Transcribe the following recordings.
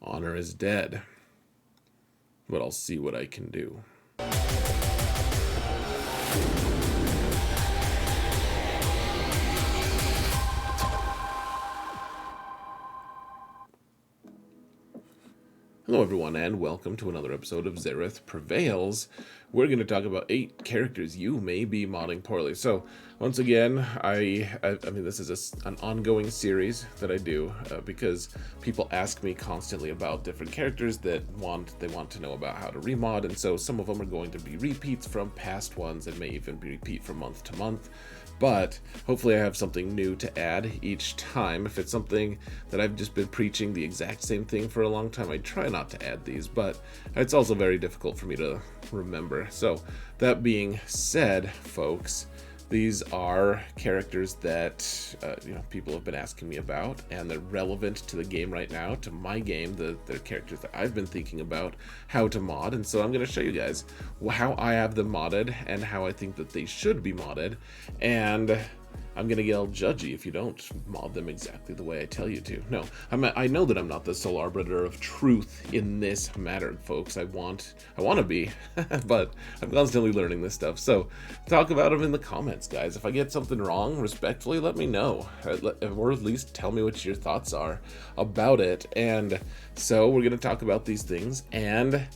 Honor is dead. But I'll see what I can do. Hello everyone, and welcome to another episode of Xaereth Prevails. We're going to talk about 8 characters you may be modding poorly. So, once again, I mean, this is an ongoing series that I do because people ask me constantly about different characters that they want to know about how to remod, and so some of them are going to be repeats from past ones and may even be repeat from month to month. But hopefully I have something new to add each time. If it's something that I've just been preaching the exact same thing for a long time, I try not to add these, but it's also very difficult for me to remember. So that being said, folks, these are characters that people have been asking me about, and they're relevant to the game right now, to my game. They're characters that I've been thinking about how to mod, and so I'm going to show you guys how I have them modded and how I think that they should be modded. And I'm going to get all judgy if you don't mod them exactly the way I tell you to. No, I know that I'm not the sole arbiter of truth in this matter, folks. I want to be, but I'm constantly learning this stuff. So talk about them in the comments, guys. If I get something wrong, respectfully, let me know. Or at least tell me what your thoughts are about it. And so we're going to talk about these things, and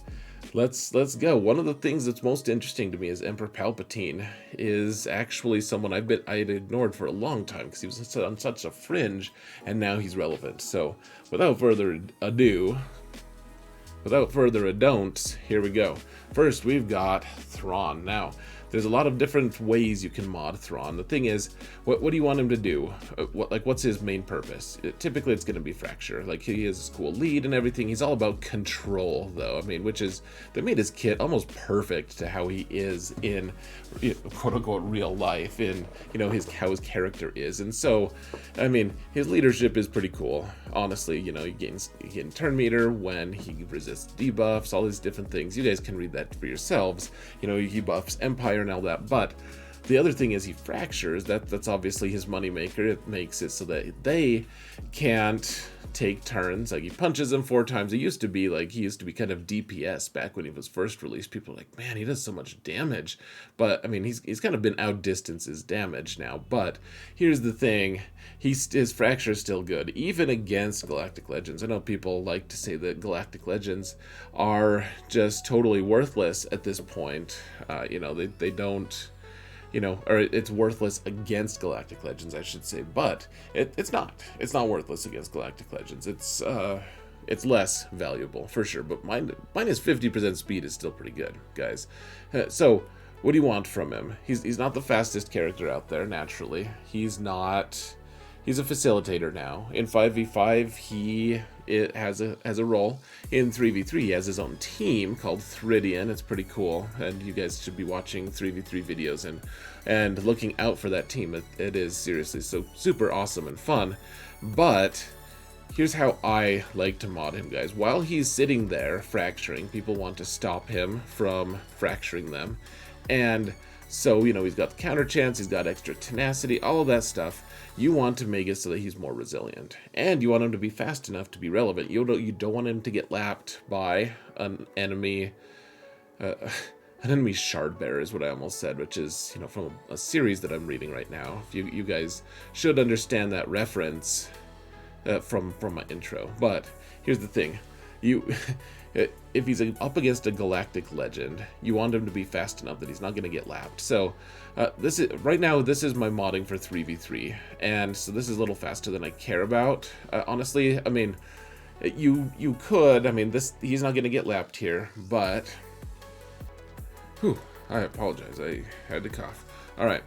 let's go. One of the things that's most interesting to me is Emperor Palpatine is actually someone I had ignored for a long time because he was on such a fringe, and now he's relevant. So without further ado, here we go. First, we've got Thrawn. Now, there's a lot of different ways you can mod Thrawn. The thing is, what do you want him to do? What's his main purpose? Typically, it's going to be fracture. Like, he is a school lead and everything. He's all about control, though. I mean, they made his kit almost perfect to how he is in, quote-unquote, real life, in, how his character is. And so, I mean, his leadership is pretty cool. Honestly, he gains turn meter when he resists debuffs, all these different things. You guys can read that for yourselves. He buffs Empire and all that, but the other thing is he fractures. That's obviously his moneymaker. It makes it so that they can't take turns. Like, he punches them 4 times. He used to be kind of DPS back when he was first released. People are like, man, he does so much damage. But I mean, he's kind of been outdistanced his damage now. But here's the thing, his fracture is still good, even against Galactic Legends. I know people like to say that Galactic Legends are just totally worthless at this point. They don't, or it's worthless against Galactic Legends, I should say, but it's not worthless against Galactic Legends. It's less valuable for sure, but minus 50% speed is still pretty good, guys. So what do you want from him? He's not the fastest character out there, naturally. He's a facilitator now. In 5v5, he has a role. In 3v3, he has his own team called Thridian. It's pretty cool, and you guys should be watching 3v3 videos and looking out for that team. It is seriously so super awesome and fun. But here's how I like to mod him, guys. While he's sitting there fracturing, people want to stop him from fracturing them. And so, he's got the counter chance, he's got extra tenacity, all of that stuff. You want to make it so that he's more resilient. And you want him to be fast enough to be relevant. You don't want him to get lapped by an enemy shard bearer is what I almost said, which is, from a series that I'm reading right now. You guys should understand that reference from my intro. But here's the thing. If he's up against a Galactic Legend, you want him to be fast enough that he's not going to get lapped. So this is my modding for 3v3, and so this is a little faster than I care about. Honestly, I mean, you could. I mean, he's not going to get lapped here, but I apologize. I had to cough. All right.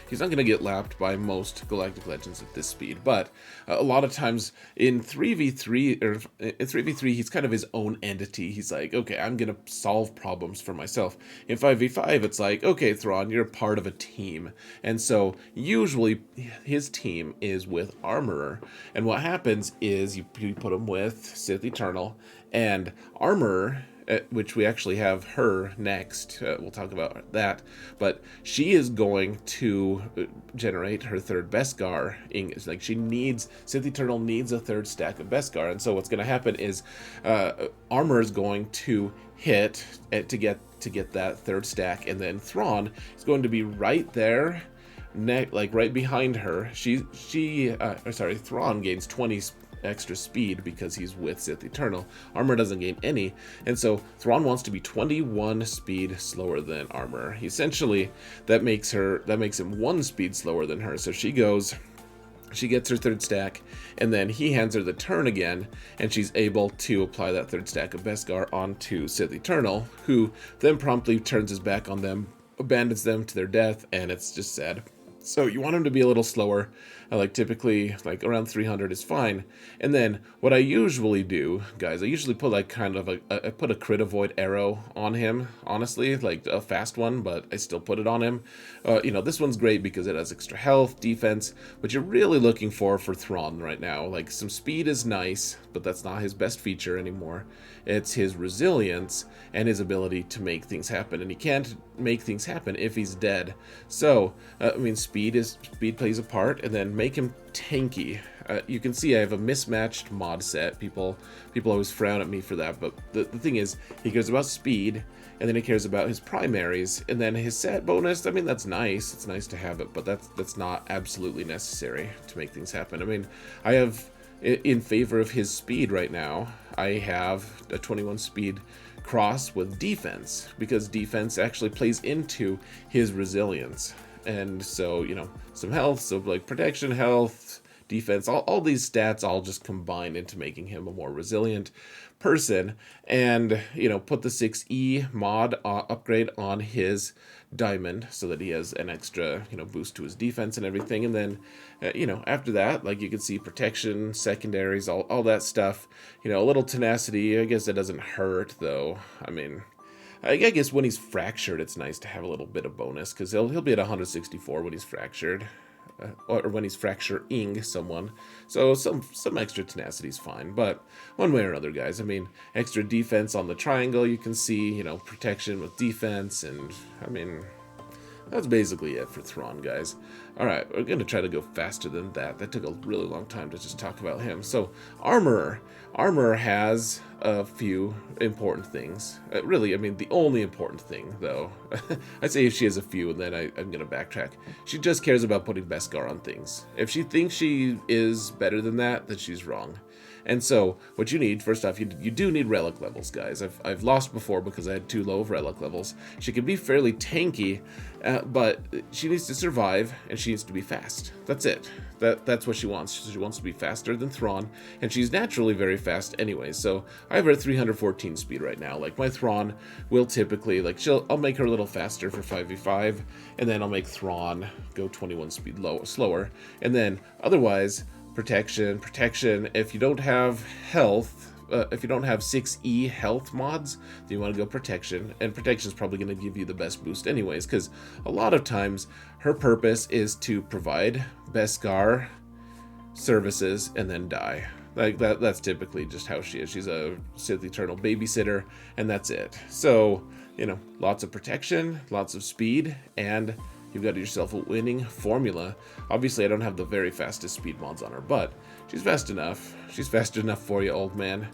He's not going to get lapped by most Galactic Legends at this speed, but a lot of times in 3v3, he's kind of his own entity. He's like, okay, I'm going to solve problems for myself. In 5v5, it's like, okay, Thrawn, you're part of a team. And so usually his team is with Armorer. And what happens is you put him with Sith Eternal, and Armorer which we actually have her next. We'll talk about that. But she is going to generate her third Beskar. It's like Sith Eternal needs a third stack of Beskar. And so what's going to happen is Armor is going to hit to get that third stack, and then Thrawn is going to be right there, like right behind her. Thrawn gains 20 extra speed because he's with Sith Eternal. Armor doesn't gain any, and so Thrawn wants to be 21 speed slower than Armor. Essentially, that makes him 1 speed slower than her. So she gets her third stack, and then he hands her the turn again, and she's able to apply that third stack of Beskar onto Sith Eternal, who then promptly turns his back on them, abandons them to their death, and it's just sad. So you want him to be a little slower, like typically like around 300 is fine. And then what I usually do, guys, I usually put like kind of I put a crit avoid arrow on him, honestly, like a fast one, but I still put it on him. This one's great because it has extra health, defense, but you're really looking for Thrawn right now. Like some speed is nice, but that's not his best feature anymore. It's his resilience and his ability to make things happen, and he can't make things happen if he's dead. So speed plays a part, and then make him tanky. You can see I have a mismatched mod set. People always frown at me for that, but the thing is, he cares about speed, and then he cares about his primaries, and then his set bonus. I mean, that's nice. It's nice to have it, but that's not absolutely necessary to make things happen. I mean, I have, in favor of his speed right now, I have a 21 speed cross with defense, because defense actually plays into his resilience. And so, some health, so like protection, health, defense, all these stats all just combine into making him a more resilient person. And, put the 6E mod upgrade on his diamond so that he has an extra, boost to his defense and everything. And then, after that, like you can see protection, secondaries, all that stuff, a little tenacity. I guess it doesn't hurt though. I mean, I guess when he's fractured, it's nice to have a little bit of bonus, because he'll be at 164 when he's fractured, or when he's fracturing someone. So some extra tenacity is fine, but one way or another, guys. I mean, extra defense on the triangle. You can see, protection with defense, and I mean, that's basically it for Thrawn, guys. All right, we're going to try to go faster than that. That took a really long time to just talk about him. So, Armor has a few important things. Really, I mean, the only important thing, though, I'd say if she has a few, and then I'm going to backtrack. She just cares about putting Beskar on things. If she thinks she is better than that, then she's wrong. And so, what you need, first off, you do need relic levels, guys. I've lost before because I had too low of relic levels. She can be fairly tanky, but she needs to survive, and she needs to be fast. That's it. That's what she wants. She wants to be faster than Thrawn, and she's naturally very fast anyway. So I have her at 314 speed right now. Like, my Thrawn will typically, I'll make her a little faster for 5v5, and then I'll make Thrawn go 21 speed slower, and then otherwise, protection. If you don't have health, if you don't have 6E health mods, then you want to go protection, and protection is probably going to give you the best boost anyways, because a lot of times her purpose is to provide Beskar services and then die. Like that's typically just how she is. She's a Sith Eternal babysitter, and that's it. So, lots of protection, lots of speed, and you've got yourself a winning formula. Obviously, I don't have the very fastest speed mods on her, but she's fast enough. She's fast enough for you, old man.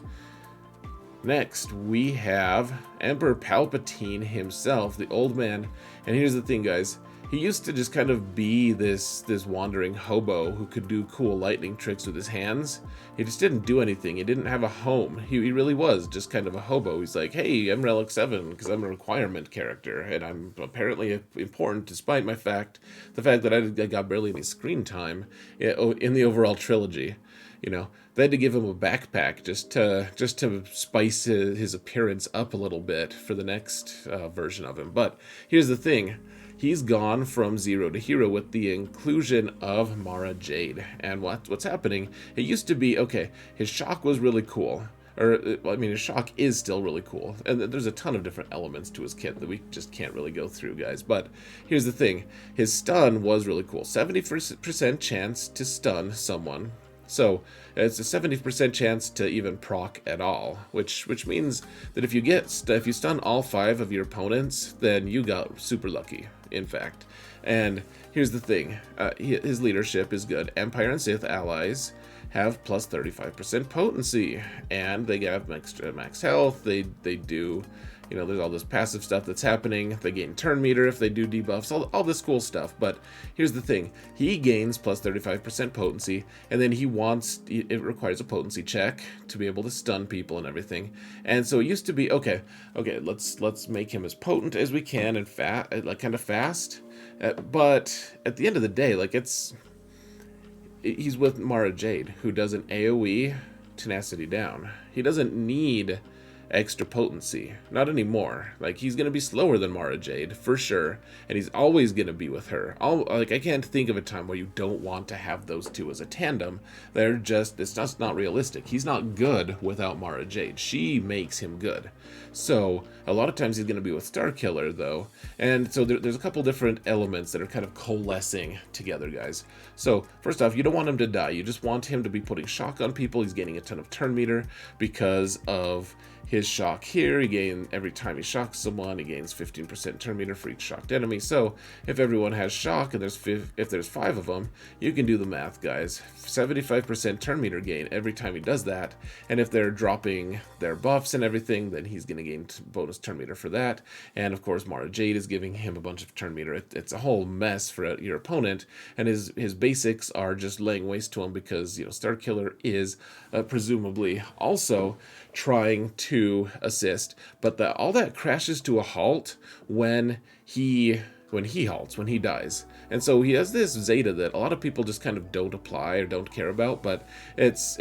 Next, we have Emperor Palpatine himself, the old man. And here's the thing, guys. He used to just kind of be this wandering hobo who could do cool lightning tricks with his hands. He just didn't do anything. He didn't have a home. He really was just kind of a hobo. He's like, hey, I'm Relic 7 because I'm a requirement character, and I'm apparently important despite the fact that I got barely any screen time in the overall trilogy. They had to give him a backpack just to spice his appearance up a little bit for the next version of him. But here's the thing. He's gone from zero to hero with the inclusion of Mara Jade. And what's happening, it used to be, okay, his shock was really cool. His shock is still really cool. And there's a ton of different elements to his kit that we just can't really go through, guys. But here's the thing. His stun was really cool. 70% chance to stun someone So it's a 70% chance to even proc at all, which means that if you stun all 5 of your opponents, then you got super lucky, in fact. And here's the thing, his leadership is good. Empire and Sith allies have plus 35% potency, and they have max health. They do, you know, there's all this passive stuff that's happening. They gain turn meter if they do debuffs, all this cool stuff. But here's the thing, he gains plus 35% potency, and then it requires a potency check to be able to stun people and everything. And so it used to be, okay, let's make him as potent as we can and like kind of fast. But at the end of the day, like he's with Mara Jade, who does an AoE tenacity down. He doesn't need extra potency, not anymore. Like, he's gonna be slower than Mara Jade for sure, and he's always gonna be with her. I can't think of a time where you don't want to have those two as a tandem. It's just not realistic. He's not good without Mara Jade. She makes him good. So a lot of times he's gonna be with Starkiller though, and so there's a couple different elements that are kind of coalescing together, guys. So first off, you don't want him to die. You just want him to be putting shock on people. He's gaining a ton of turn meter because of his shock here. Every time he shocks someone, he gains 15% turn meter for each shocked enemy. So if everyone has shock and if there's 5 of them, you can do the math, guys. 75% turn meter gain every time he does that. And if they're dropping their buffs and everything, then he's going to gain bonus turn meter for that. And of course, Mara Jade is giving him a bunch of turn meter. It's a whole mess for your opponent, and his basics are just laying waste to him because, you know, Starkiller is presumably also trying to assist, but all that crashes to a halt when he dies. And so he has this Zeta that a lot of people just kind of don't apply or don't care about, but it's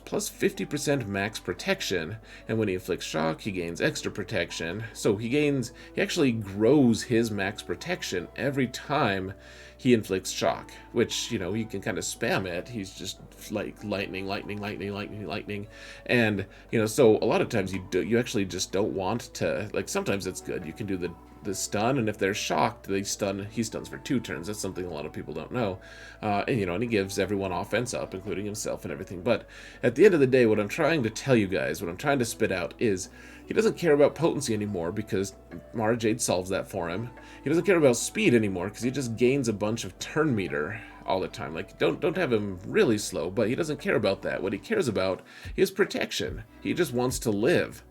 plus 50% max protection, and when he inflicts shock, he gains extra protection. So he actually grows his max protection every time he inflicts shock, which, you know, you can kind of spam it. He's just like lightning, and, you know, so a lot of times you actually just don't want to, like, sometimes it's good. You can do the stun, and if they're shocked, he stuns for 2 turns. That's something a lot of people don't know. And, you know, and he gives everyone offense up, including himself and everything. But at the end of the day, what I'm trying to tell you guys, what I'm trying to spit out is, he doesn't care about potency anymore because Mara Jade solves that for him. He doesn't care about speed anymore because he just gains a bunch of turn meter all the time. Like, don't have him really slow, but he doesn't care about that. What he cares about is protection. He just wants to live.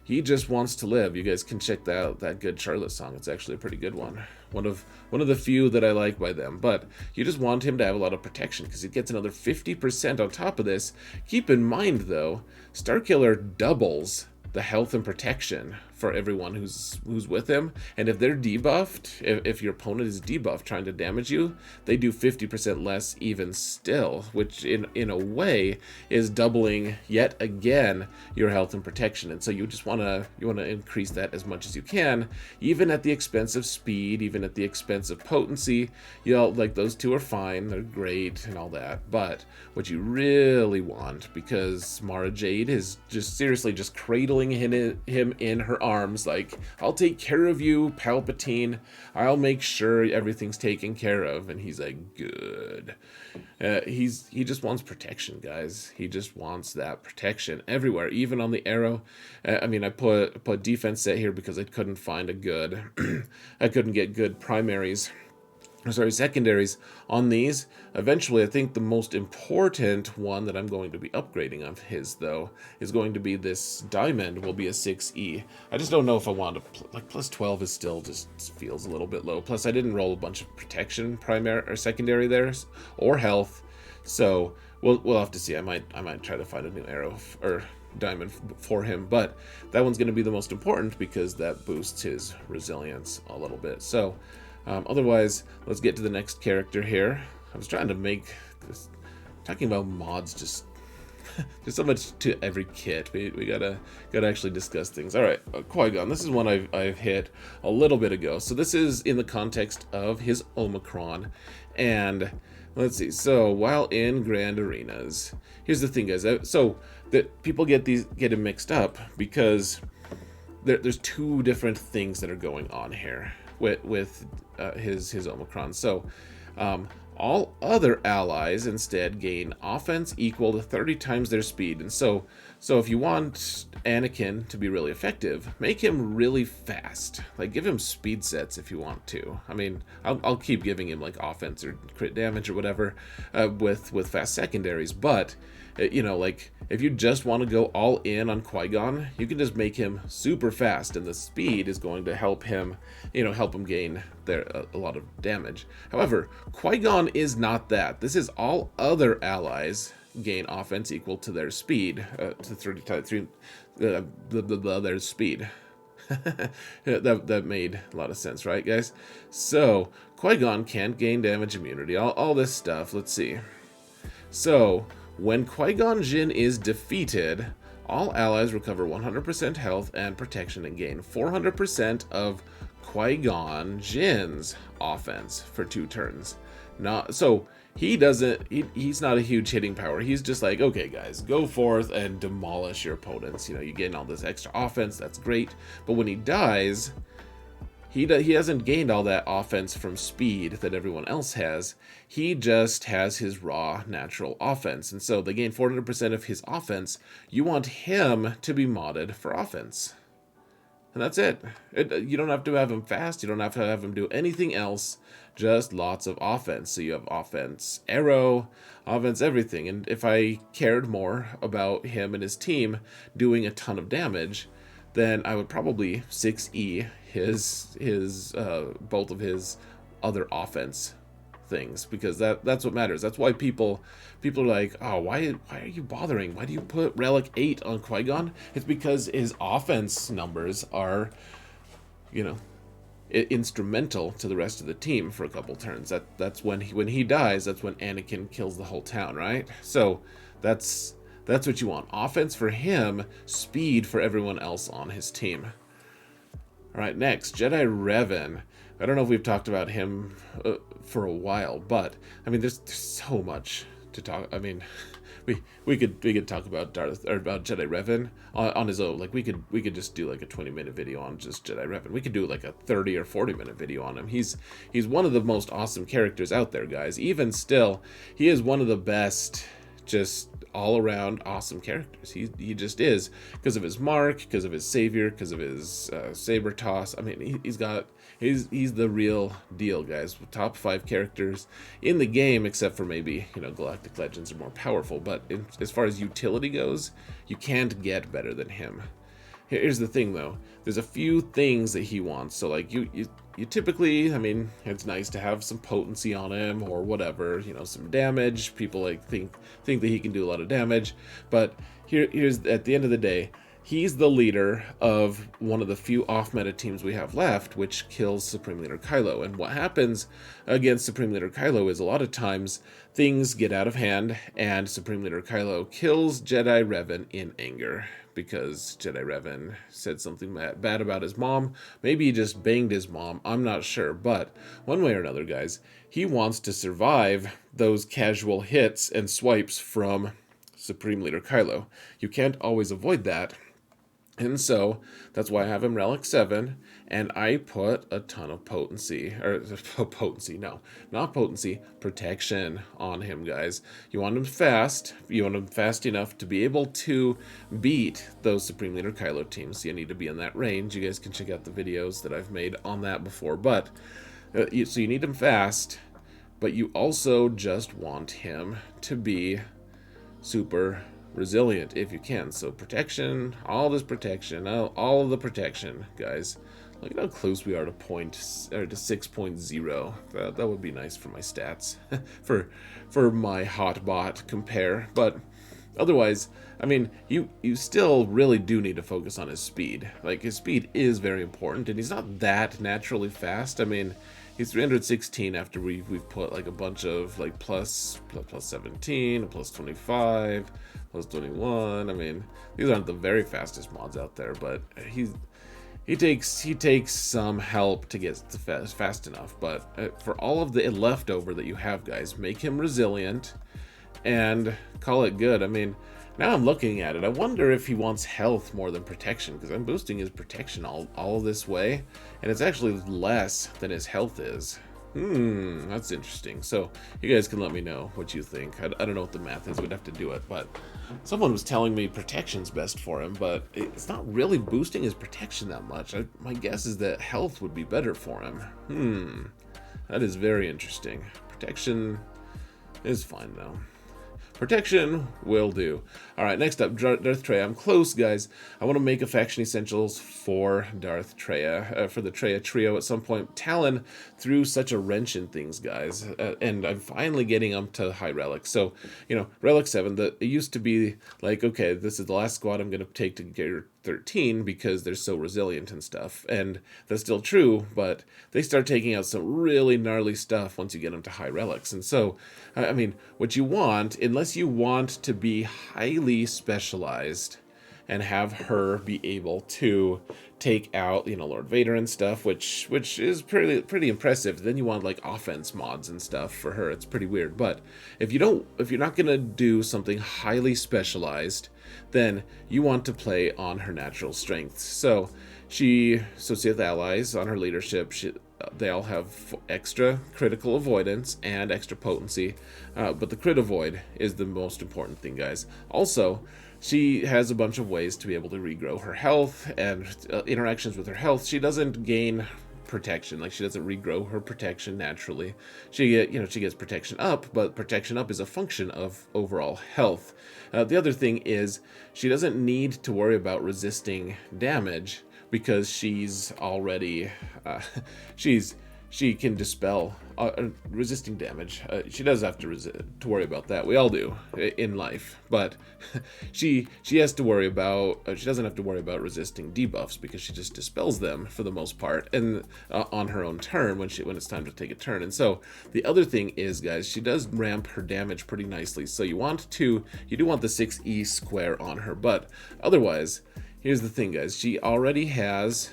He just wants to live. You guys can check that good Charlotte song. It's actually a pretty good one. One of the few that I like by them. But you just want him to have a lot of protection because he gets another 50% on top of this. Keep in mind though, Starkiller doubles the health and protection for everyone who's with him, and if they're debuffed, if your opponent is debuffed trying to damage you, they do 50% less even still, which in a way is doubling yet again your health and protection. And so you want to increase that as much as you can, even at the expense of speed, even at the expense of potency. You know, like, those two are fine, they're great and all that, but what you really want, because Mara Jade is just seriously just cradling him in her arms, like, I'll take care of you, Palpatine. I'll make sure everything's taken care of. And he's like, good. He just wants protection, guys. He just wants that protection everywhere, even on the arrow. I mean, I put defense set here because I couldn't find a good I couldn't get good secondaries on these. Eventually, I think the most important one that I'm going to be upgrading of his, though, is going to be this diamond. Will be a 6E. I just don't know if I want to, like, plus 12 is still just feels a little bit low. Plus, I didn't roll a bunch of protection primary or secondary there, or health. So we'll have to see. I might try to find a new arrow or diamond for him, but that one's going to be the most important because that boosts his resilience a little bit. So otherwise, let's get to the next character here. I was trying to make this, talking about mods, just there's so much to every kit. We gotta actually discuss things. All right, Quigon. This is one I've hit a little bit ago. So this is in the context of his Omicron, and let's see. So while in Grand Arenas, here's the thing, guys. So that people get it mixed up because there's 2 different things that are going on here with his Omicron. So All other allies instead gain offense equal to 30 times their speed. And so if you want Anakin to be really effective, make him really fast. Like, give him speed sets if you want to. I mean, I'll keep giving him like offense or crit damage or whatever with fast secondaries, but you know, like, if you just want to go all in on Qui-Gon, you can just make him super fast, and the speed is going to help him, you know, help him gain a lot of damage. However, Qui-Gon is not that. This is all other allies gain offense equal to their speed, to 33, their speed. that made a lot of sense, right, guys? So, Qui-Gon can't gain damage immunity, all this stuff. Let's see. So, when Quigon Jinn is defeated, all allies recover 100% health and protection and gain 400% of Quigon Jinn's offense for 2 turns. So he's not a huge hitting power. He's just like, okay guys, go forth and demolish your opponents. You know, you gain all this extra offense, that's great. But when he dies, he hasn't gained all that offense from speed that everyone else has. He just has his raw natural offense. And so they gain 400% of his offense. You want him to be modded for offense. And that's it. You don't have to have him fast. You don't have to have him do anything else. Just lots of offense. So you have offense arrow, offense everything. And if I cared more about him and his team doing a ton of damage, then I would probably 6E his both of his other offense things, because that's what matters. That's why people are like, oh, why are you bothering? Why do you put Relic 8 on Qui-Gon? It's because his offense numbers are, you know, instrumental to the rest of the team for a couple turns. That's when he dies, that's when Anakin kills the whole town, right? So that's what you want. Offense for him, speed for everyone else on his team. All right, next, Jedi Revan. I don't know if we've talked about him for a while, but I mean, there's so much to talk. I mean, we could talk about about Jedi Revan on his own. Like, we could just do like a 20-minute video on just Jedi Revan. We could do like a 30 or 40-minute video on him. He's one of the most awesome characters out there, guys. Even still, he is one of the best, just all around awesome characters. He just is, because of his mark, because of his savior, because of his saber toss. I mean, he's the real deal, guys. Top 5 characters in the game, except for maybe, you know, Galactic Legends are more powerful. But as far as utility goes, you can't get better than him. Here's the thing, though. There's a few things that he wants. So, like, you typically, I mean, it's nice to have some potency on him or whatever, you know, some damage. People like think that he can do a lot of damage. But here's at the end of the day, he's the leader of one of the few off-meta teams we have left, which kills Supreme Leader Kylo. And what happens against Supreme Leader Kylo is a lot of times things get out of hand, and Supreme Leader Kylo kills Jedi Revan in anger, because Jedi Revan said something bad about his mom. Maybe he just banged his mom. I'm not sure. But one way or another, guys, he wants to survive those casual hits and swipes from Supreme Leader Kylo. You can't always avoid that. And so that's why I have him Relic 7, and I put a ton of potency, protection on him, guys. You want him fast. You want him fast enough to be able to beat those Supreme Leader Kylo teams. So you need to be in that range. You guys can check out the videos that I've made on that before. But so you need him fast, but you also just want him to be super resilient if you can. So protection, all this protection, all of the protection, guys. Look at how close we are to 6.0. That would be nice for my stats, for my hotbot compare. But otherwise, I mean, you still really do need to focus on his speed. Like, his speed is very important, and he's not that naturally fast. I mean, he's 316 after we've put like a bunch of like plus 17, plus 25, plus 21. I mean, these aren't the very fastest mods out there, but he takes some help to get fast enough. But for all of the leftover that you have, guys, make him resilient and call it good. I mean, now I'm looking at it, I wonder if he wants health more than protection, because I'm boosting his protection all this way, and it's actually less than his health is. That's interesting. So you guys can let me know what you think. I don't know what the math is. We'd have to do it. But someone was telling me protection's best for him, but it's not really boosting his protection that much. My guess is that health would be better for him. That is very interesting. Protection is fine, though. Protection will do. All right, next up, Darth Treya. I'm close, guys. I want to make a faction essentials for Darth Treya, for the Treya trio at some point. Talon threw such a wrench in things, guys, and I'm finally getting them to high relic. So, relic 7, it used to be like, okay, this is the last squad I'm going to take to get 13 because they're so resilient and stuff, and that's still true, but they start taking out some really gnarly stuff once you get them to high relics. And so what you want, unless you want to be highly specialized and have her be able to take out Lord Vader and stuff, which is pretty impressive, then you want like offense mods and stuff for her. It's pretty weird. But if you're not gonna do something highly specialized, then you want to play on her natural strengths. So Sith allies on her leadership, they all have extra critical avoidance and extra potency, but the crit avoid is the most important thing, guys. Also, she has a bunch of ways to be able to regrow her health and interactions with her health. She doesn't gain protection, like she doesn't regrow her protection naturally. She gets protection up, but protection up is a function of overall health. The other thing is she doesn't need to worry about resisting damage because she's already she can dispel resisting damage. She does have to worry about that. We all do in life, but she has to worry about. She doesn't have to worry about resisting debuffs because she just dispels them for the most part, and on her own turn when it's time to take a turn. And so the other thing is, guys, she does ramp her damage pretty nicely. So you do want the 6E square on her, but otherwise, here's the thing, guys. She already has.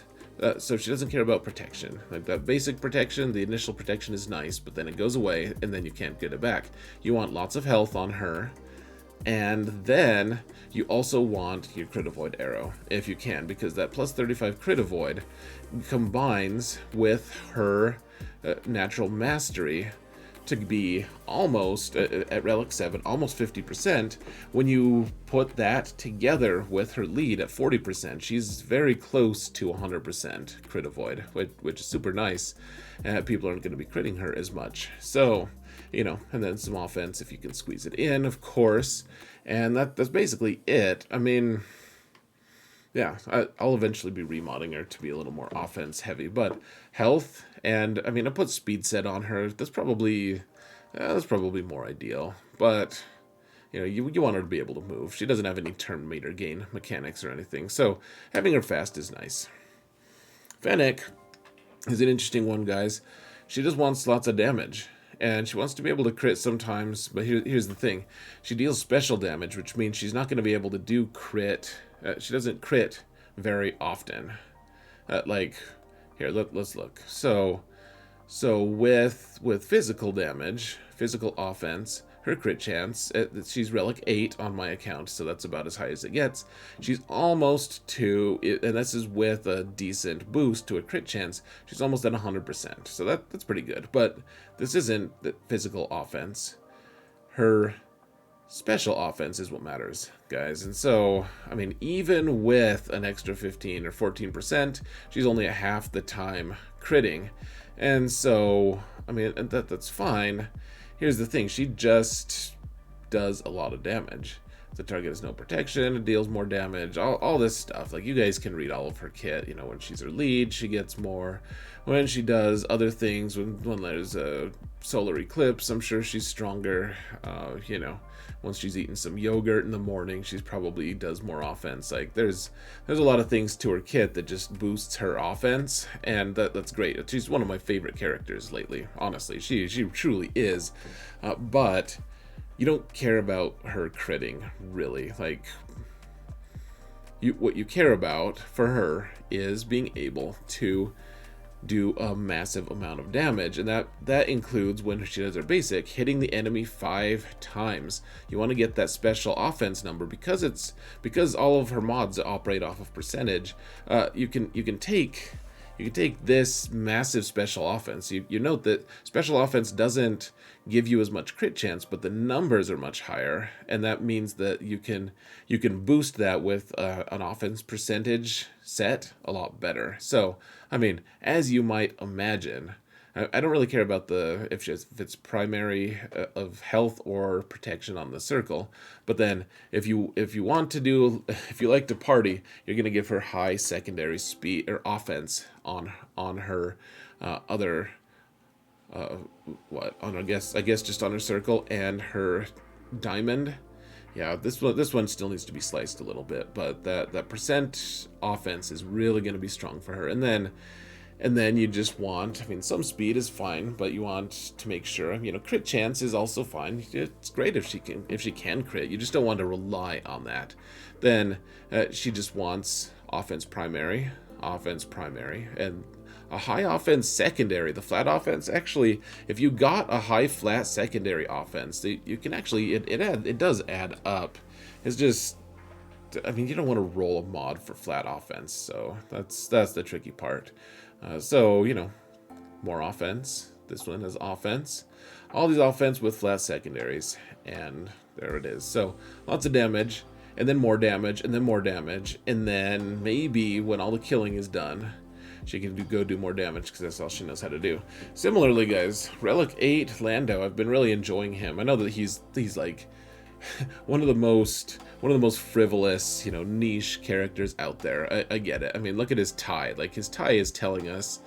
So she doesn't care about protection. Like that basic protection, the initial protection is nice, but then it goes away and then you can't get it back. You want lots of health on her, and then you also want your crit avoid arrow if you can, because that plus 35 crit avoid combines with her natural mastery to be almost at relic 7, almost 50%. When you put that together with her lead at 40%, she's very close to 100% crit avoid, which is super nice. People aren't going to be critting her as much. So, and then some offense if you can squeeze it in, of course. And that's basically it. Yeah, I'll eventually be remodding her to be a little more offense heavy, but health, and I put speed set on her. That's probably more ideal, but you want her to be able to move. She doesn't have any turn meter gain mechanics or anything, so having her fast is nice. Fennec is an interesting one, guys. She just wants lots of damage. And she wants to be able to crit sometimes, but here's the thing. She deals special damage, which means she's not going to be able to do crit. She doesn't crit very often. Here, let's look. So with physical damage, physical offense, her crit chance, she's relic 8 on my account, so that's about as high as it gets. She's almost to, and this is with a decent boost to a crit chance, she's almost at 100%, so that's pretty good. But this isn't the physical offense. Her special offense is what matters, guys. And so, even with an extra 15 or 14%, she's only at half the time critting. And so, that's fine. Here's the thing, she just does a lot of damage. The target has no protection, it deals more damage, all this stuff. Like, you guys can read all of her kit. When she's her lead, she gets more. When she does other things, when there's a solar eclipse, I'm sure she's stronger. Once she's eaten some yogurt in the morning, she probably does more offense. Like, there's a lot of things to her kit that just boosts her offense, and that's great. She's one of my favorite characters lately, honestly. She truly is. But you don't care about her critting, really. Like, what you care about for her is being able to do a massive amount of damage, and that includes, when she does her basic, hitting the enemy 5 times. You want to get that special offense number because all of her mods operate off of percentage. You can take you can take this massive special offense. You note that special offense doesn't give you as much crit chance, but the numbers are much higher, and that means that you can boost that with an offense percentage set a lot better. So, I mean, as you might imagine, I don't really care about the if it's primary of health or protection on the circle, but then if you want to do if you like to party, you're gonna give her high secondary speed or offense on her other what on I guess just on her circle and her diamond. Yeah, this one still needs to be sliced a little bit, but that percent offense is really going to be strong for her. And then you just want, I mean, some speed is fine, but you want to make sure, crit chance is also fine. It's great if she can crit. You just don't want to rely on that. Then she just wants offense primary, and a high offense secondary. The flat offense, actually, if you got a high flat secondary offense, you can actually, it does add up. It's just, I mean, you don't want to roll a mod for flat offense, so that's the tricky part. So, more offense. This one has offense. All these offense with flat secondaries, and there it is. So, lots of damage, and then more damage, and then more damage, and then maybe when all the killing is done, she can go do more damage because that's all she knows how to do. Similarly, guys, Relic 8 Lando, I've been really enjoying him. I know that he's like one of the most frivolous, niche characters out there. I get it. I mean, look at his tie. Like, his tie is telling us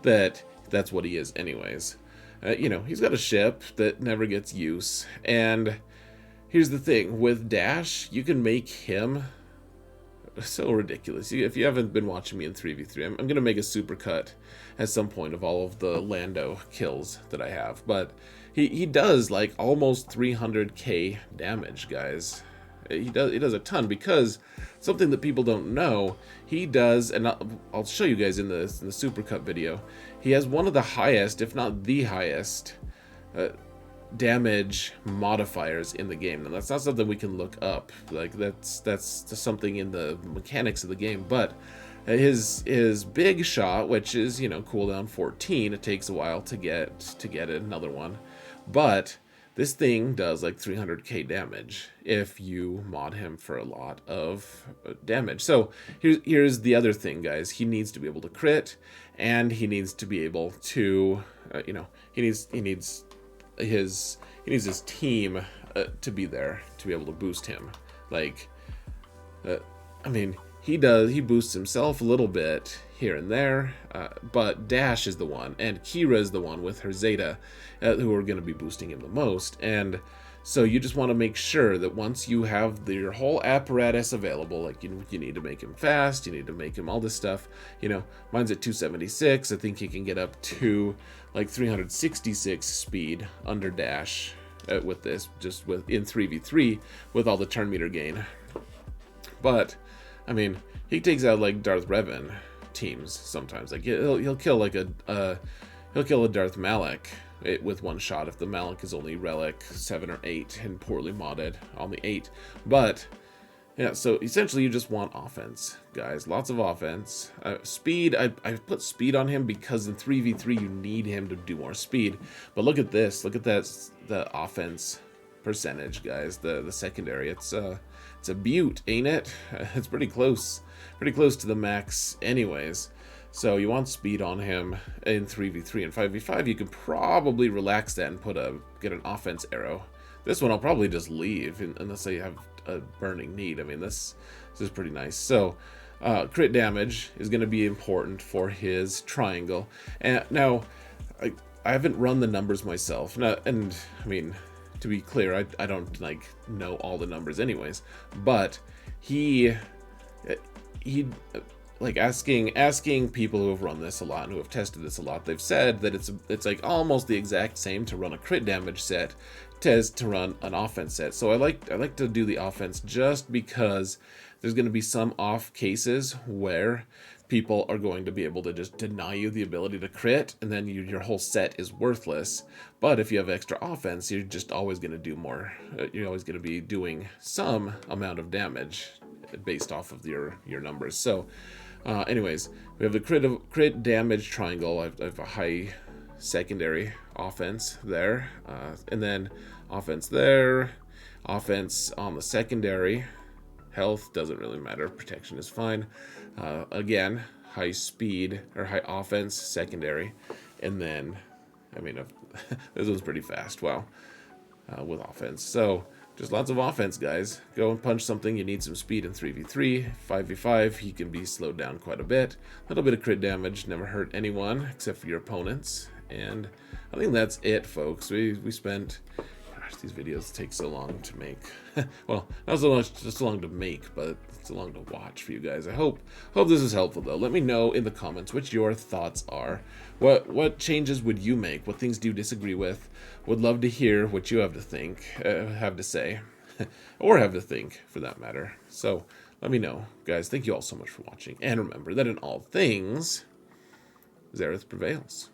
that that's what he is anyways. He's got a ship that never gets use. And here's the thing. With Dash, you can make him so ridiculous. If you haven't been watching me in 3v3, I'm going to make a supercut at some point of all of the Lando kills that I have. But he does like almost 300k damage, guys. He does a ton, because something that people don't know, he does, and I'll show you guys in the supercut video, he has one of the highest, if not the highest, damage modifiers in the game. And that's not something we can look up. Like, that's something in the mechanics of the game. But his big shot, which is cooldown 14, it takes a while to get another one, but this thing does like 300k damage if you mod him for a lot of damage. So here's the other thing, guys. He needs to be able to crit, and he needs to be able to he needs his team to be there to be able to boost him. Like, I mean, he boosts himself a little bit here and there, but Dash is the one, and Kira is the one with her Zeta, who are going to be boosting him the most. And so you just want to make sure that once you have your whole apparatus available, like you need to make him fast, you need to make him all this stuff. Mine's at 276. I think he can get up to like 366 speed under Dash with this, just in 3v3 with all the turn meter gain. But I mean, he takes out like Darth Revan teams sometimes. Like, he'll kill like he'll kill a Darth Malak with one shot if the Malak is only Relic 7 or 8 and poorly modded on the 8. But yeah, so essentially you just want offense, guys. Lots of offense. Speed, I put speed on him because in 3v3 you need him to do more speed. But look at this. Look at that, the offense percentage, guys. The secondary. It's a beaut, ain't it? It's pretty close to the max anyways. So you want speed on him in 3v3. and 5v5 you can probably relax that and get an offense arrow. This one I'll probably just leave unless I have a burning need. I mean, this is pretty nice. So crit damage is going to be important for his triangle. And now I haven't run the numbers myself. And I mean, to be clear, I don't like know all the numbers anyways, but he like asking people who have run this a lot and who have tested this a lot, they've said that it's like almost the exact same to run a crit damage set as to run an offense set. So I like to do the offense just because there's going to be some off cases where people are going to be able to just deny you the ability to crit, and then your whole set is worthless. But if you have extra offense, you're just always going to do more. You're always going to be doing some amount of damage based off of your numbers. So Anyways, we have the crit damage triangle. I have a high secondary offense there, and then offense there, offense on the secondary. Health doesn't really matter. Protection is fine. Again, high speed or high offense secondary, and then, I mean, this one's pretty fast. Wow, with offense. So just lots of offense, guys. Go and punch something. You need some speed in 3v3. 5v5, he can be slowed down quite a bit. A little bit of crit damage, never hurt anyone except for your opponents. And I think that's it, folks. We spent... Gosh, these videos take so long to make. Well, not so much just so long to make, but so long to watch for you guys. I hope this is helpful, though. Let me know in the comments what your thoughts are. What changes would you make? What things do you disagree with? Would love to hear what you have to say, or have to think, for that matter. So let me know, guys. Thank you all so much for watching, and remember that in all things, Zareth prevails.